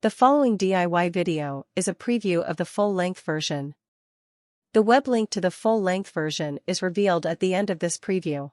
The following DIY video is a preview of the full-length version. The web link to the full-length version is revealed at the end of this preview.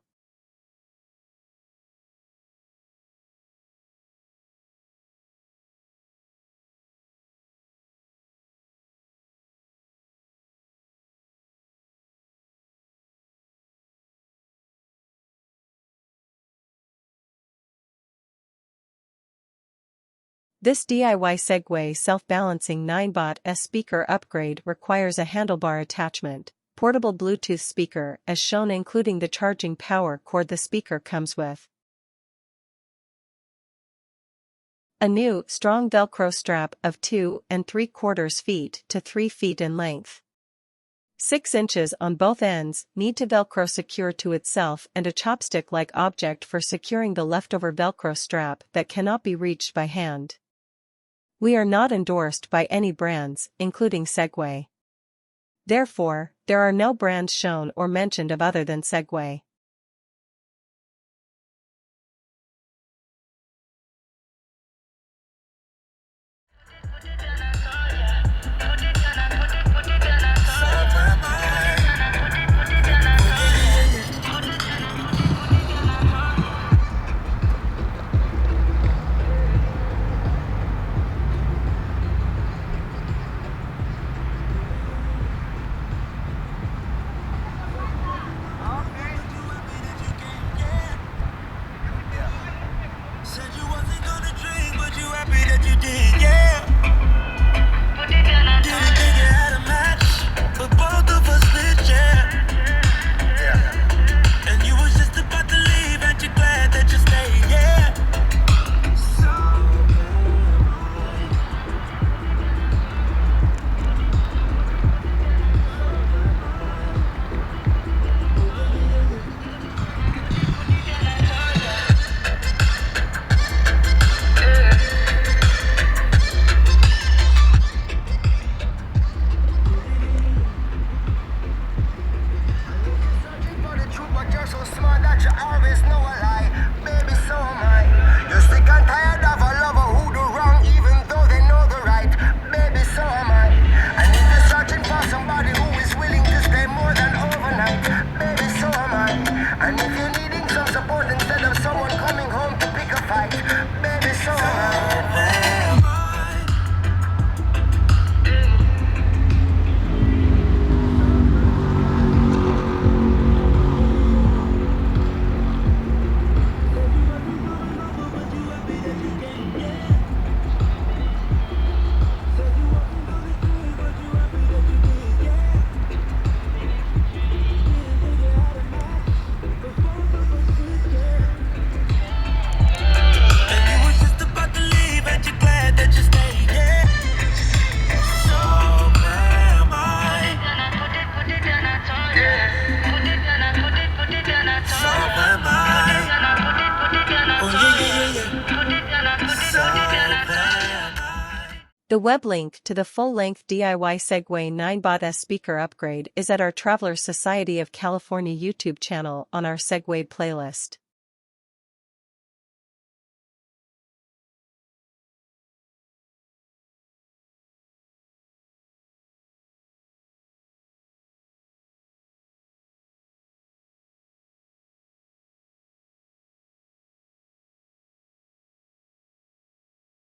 This DIY Segway self-balancing Ninebot S speaker upgrade requires a handlebar attachment, portable Bluetooth speaker as shown including the charging power cord the speaker comes with, a new, strong Velcro strap of 2 3/4 feet to 3 feet in length. 6 inches on both ends need to Velcro secure to itself and a chopstick-like object for securing the leftover Velcro strap that cannot be reached by hand. We are not endorsed by any brands, including Segway. Therefore, there are no brands shown or mentioned of other than Segway. The web link to the full-length DIY Segway Ninebot S speaker upgrade is at our Travelers Society of California YouTube channel on our Segway playlist.